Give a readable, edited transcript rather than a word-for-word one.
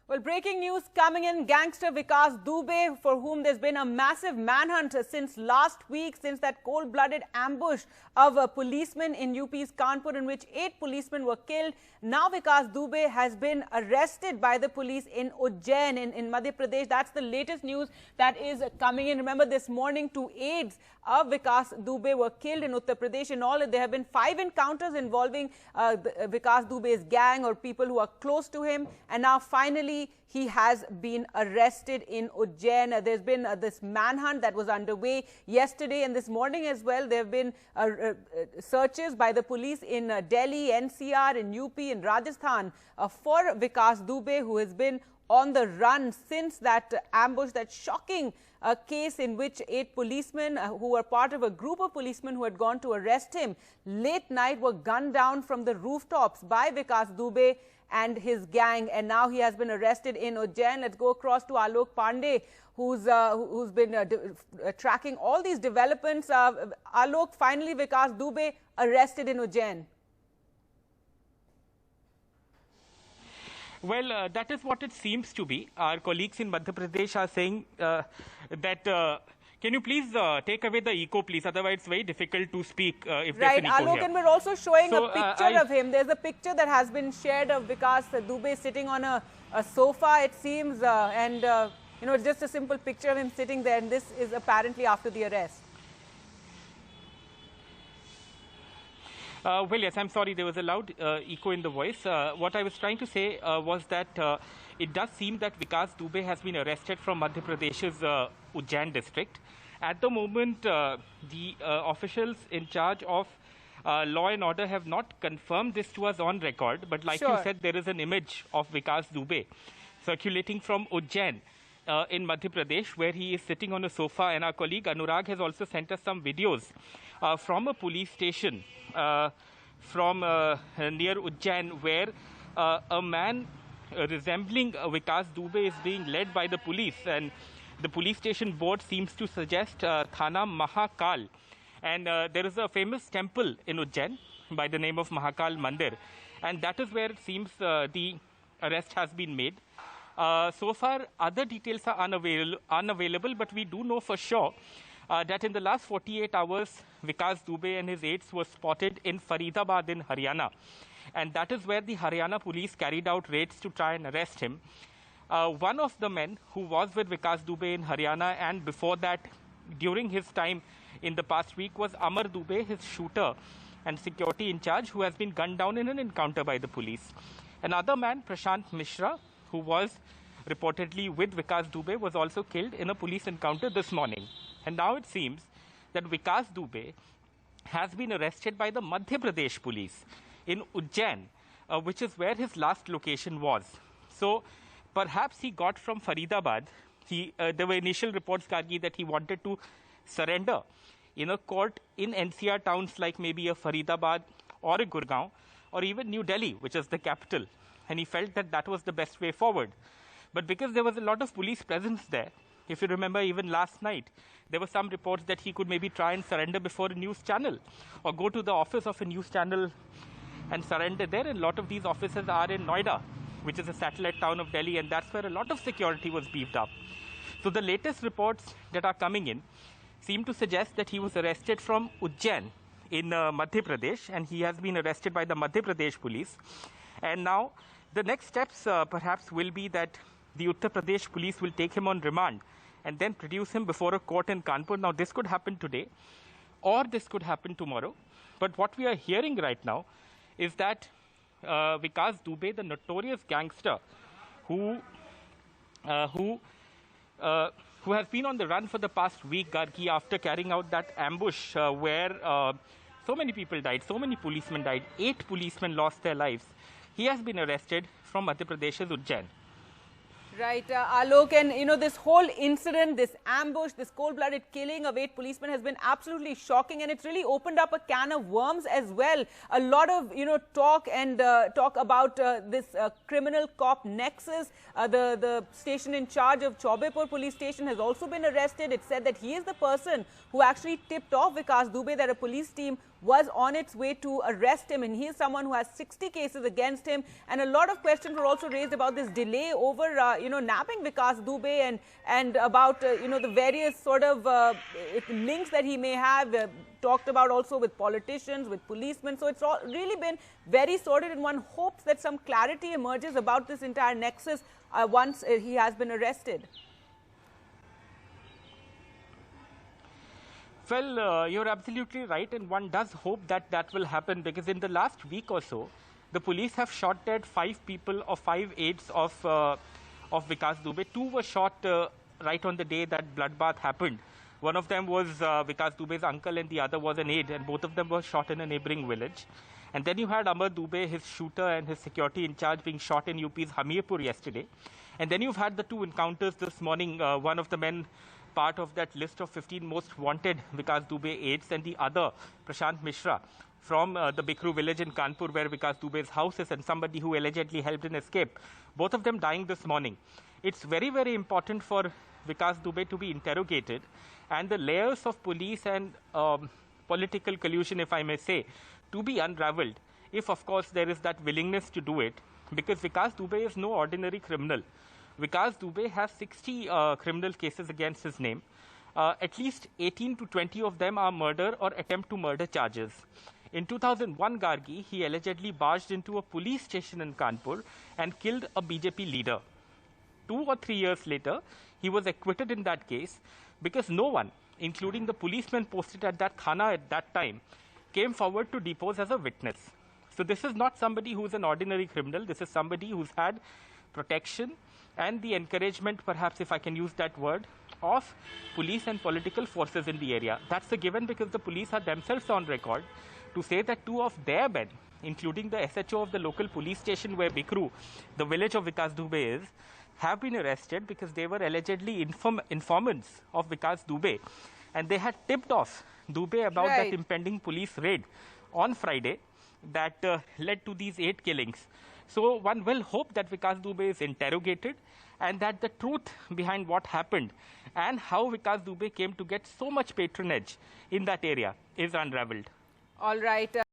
Well, breaking news coming in. Gangster Vikas Dubey, for whom there's been a massive manhunt since last week, since that cold-blooded ambush of a policeman in UP's Kanpur, in which 8 policemen were killed. Now Vikas Dubey has been arrested by the police in Ujjain in Madhya Pradesh. That's the latest news that is coming in. Remember, this morning 2 aides of Vikas Dubey were killed in Uttar Pradesh. In all, there have been 5 encounters involving Vikas Dubey's gang or people who are close to him. And now finally he has been arrested in Ujjain. There's been this manhunt that was underway yesterday and this morning as well. There have been searches by the police in Delhi, NCR, in UP, in Rajasthan for Vikas Dubey, who has been on the run since that ambush, that shocking case in which 8 policemen who were part of a group of policemen who had gone to arrest him late night were gunned down from the rooftops by Vikas Dubey and his gang, and now he has been arrested in Ujjain. Let's go across to Alok Pandey, who's been tracking all these developments. Alok, finally Vikas Dubey arrested in Ujjain. Well, that is what it seems to be. Our colleagues in Madhya Pradesh are saying that. Can you please take away the echo, please? Otherwise, it's very difficult to speak if there's an echo Alok, here. and we're also showing a picture of him. There's a picture that has been shared of Vikas Dubey sitting on a sofa, it seems, and it's just a simple picture of him sitting there, and this is apparently after the arrest. Well, yes, I'm sorry, there was a loud echo in the voice. What I was trying to say was that it does seem that Vikas Dubey has been arrested from Madhya Pradesh's Ujjain district. At the moment, the officials in charge of law and order have not confirmed this to us on record. But like you said, there is an image of Vikas Dubey circulating from Ujjain in Madhya Pradesh, where he is sitting on a sofa. And our colleague Anurag has also sent us some videos from a police station from near Ujjain, where a man resembling Vikas Dubey is being led by the police, and the police station board seems to suggest Thana Mahakal. And there is a famous temple in Ujjain by the name of Mahakal Mandir, and that is where it seems the arrest has been made. So far, other details are unavailable, but we do know for sure that in the last 48 hours, Vikas Dubey and his aides were spotted in Faridabad in Haryana. And that is where the Haryana police carried out raids to try and arrest him. One of the men who was with Vikas Dubey in Haryana, and before that, during his time in the past week, was Amar Dubey, his shooter and security in charge, who has been gunned down in an encounter by the police. Another man, Prashant Mishra, who was reportedly with Vikas Dubey, was also killed in a police encounter this morning. And now it seems that Vikas Dubey has been arrested by the Madhya Pradesh police in Ujjain, which is where his last location was. So perhaps he got from Faridabad. There were initial reports, Gargi, that he wanted to surrender in a court in NCR towns like maybe a Faridabad or a Gurgaon or even New Delhi, which is the capital. And he felt that that was the best way forward. But because there was a lot of police presence there, if you remember, even last night, there were some reports that he could maybe try and surrender before a news channel or go to the office of a news channel and surrender there. And a lot of these offices are in Noida, which is a satellite town of Delhi, and that's where a lot of security was beefed up. So the latest reports that are coming in seem to suggest that he was arrested from Ujjain in Madhya Pradesh, and he has been arrested by the Madhya Pradesh police. And now the next steps perhaps will be that the Uttar Pradesh police will take him on remand and then produce him before a court in Kanpur. Now, this could happen today or this could happen tomorrow. But what we are hearing right now is that Vikas Dubey, the notorious gangster who has been on the run for the past week, Gargi, after carrying out that ambush where so many people died, so many policemen died, 8 policemen lost their lives. He has been arrested from Madhya Pradesh's Ujjain. Right, Alok, and this whole incident, this ambush, this cold-blooded killing of 8 policemen has been absolutely shocking, and it's really opened up a can of worms as well. A lot of talk about this criminal cop nexus. The station in charge of Chaubepur police station has also been arrested. It said that he is the person who actually tipped off Vikas Dubey that a police team was on its way to arrest him, and he is someone who has 60 cases against him. And a lot of questions were also raised about this delay over, nabbing Vikas Dubey and about, the various sort of links that he may have, talked about also with politicians, with policemen. So it's all really been very sorted, and one hopes that some clarity emerges about this entire nexus once he has been arrested. Well, you're absolutely right, and one does hope that that will happen, because in the last week or so, the police have shot dead 5 people or 5 aides of Vikas Dubey. 2 were shot right on the day that bloodbath happened. One of them was Vikas Dubey's uncle, and the other was an aide, and both of them were shot in a neighboring village. And then you had Amar Dubey, his shooter and his security in charge, being shot in UP's Hamirpur yesterday. And then you've had the 2 encounters this morning. One of the men part of that list of 15 most wanted Vikas Dubey aides, and the other, Prashant Mishra, from the Bikru village in Kanpur, where Vikas Dubey's house is, and somebody who allegedly helped in escape. Both of them dying this morning. It's very, very important for Vikas Dubey to be interrogated, and the layers of police and political collusion, if I may say, to be unraveled, if of course there is that willingness to do it, because Vikas Dubey is no ordinary criminal. Vikas Dubey has 60 criminal cases against his name. At least 18 to 20 of them are murder or attempt to murder charges. In 2001, Gargi, he allegedly barged into a police station in Kanpur and killed a BJP leader. 2 or 3 years later, he was acquitted in that case because no one, including the policeman posted at that thana at that time, came forward to depose as a witness. So this is not somebody who is an ordinary criminal. This is somebody who's had protection and the encouragement, perhaps if I can use that word, of police and political forces in the area. That's a given, because the police are themselves on record to say that 2 of their men, including the SHO of the local police station where Bikru, the village of Vikas Dubey is, have been arrested because they were allegedly informants of Vikas Dubey. And they had tipped off Dubey about that impending police raid on Friday that led to these 8 killings. So one will hope that Vikas Dubey is interrogated, and that the truth behind what happened and how Vikas Dubey came to get so much patronage in that area is unraveled. All right.